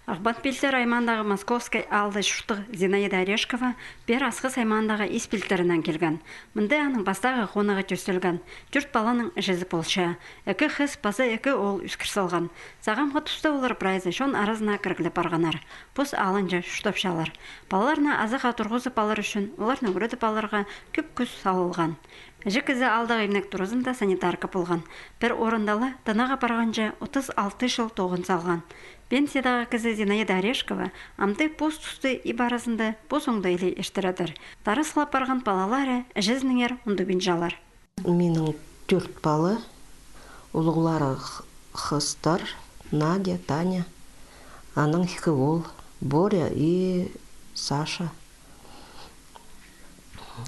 Ахбат пилтер аймандағы Московской алды шуштық Зинаида Орешкова бер асқыс аймандағы ис пилтерінен келген. Мында аның бастағы қонығы төстелген. Жүрт баланың жезі болша. Әкі қыз базы әкі ол үскір салған. Сағамға тұста олар прайзы шон аразына кіргілі барғанар. Бұс алынжа шуштапшалар. Балаларына азық атырғызып алар үшін оларны өреді баларға көп күз салылған. Жекізі алдағы емнек тұрызында санитарка болған. Бір орындалы данаға барғанжа 36 жыл тоғын салған. Пенсиядағы кізі Зинаида Орешкова амды пост тұсты ибарасында бос оңдайлы ештіредір. Тарысылап барған балалары жүзніңер ұндыбен жалар. Менің 4 балы, ұлғылары қыздар, Надя, Таня, аның 2 ол, Боря и Саша.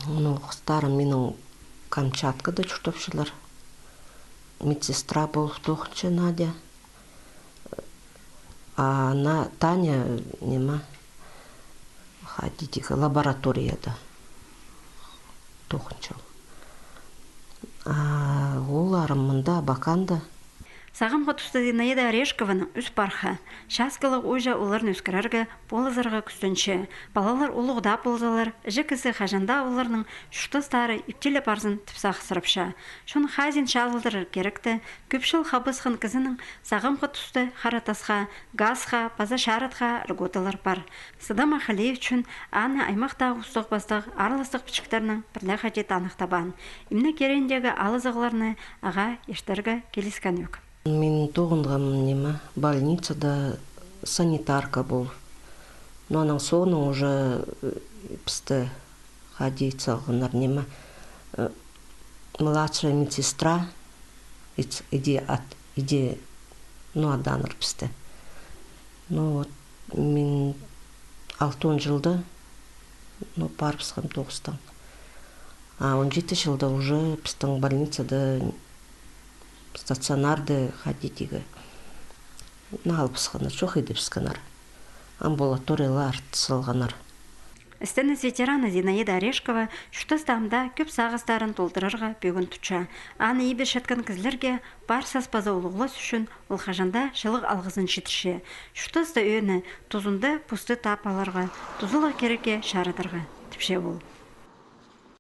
Оның қыздарым менің Камчаткада чуртапшылар. Медсестра болып тоқыншы Надя. А Таня нема ходить лабораторияда тоқыншы. Оларым мында бақанда. Сағамға тұсты Зинаида Орешкованың үс барха. Шаскалық ойжа оларын өскірерге болызырға күстінші. Балалар ұлығда болзалар, жекісі қажанда оларының шұқтастары иптелі барзын тіпсақ сырыпша. Шон хазин шалылдырыр керекті, көпшіл қабысқын кізінің сағамға тұсты харатасқа, газға, база шаратқа ірготалар бар. Сыдама Халиев үшін аны аймақтағы ұстық бастық араластық пішіктерінің бірлі қажет анықтабан. Имні керендегі алызығыларыны аға ештерге келескен өк. Мен тоғынғам нема больницада санитарка бол. Но аның соның уже пісті ходить салғынар нема младшая медсестра иди аданыр пісті. Ну вот мен 6 жылда барбысқам 9-тан. А 17 жылда уже пістің больницада стационарды ходитігі. Налпысқанар, жоқ едіпсқанар. Амбулаториялар салғанар. Істініс ветераны Зинаида Орешкова шүтістамда көп сағыстарын толтырырға бөгін тұтша. Аны ебе шәткен кізлерге бар саспаза олығылас үшін ол қажанда жылық алғызын жетіші. Шүтісті өйіні тұзында пұсты тапаларға, тұзылы кереке шарыдырға тіпше бол.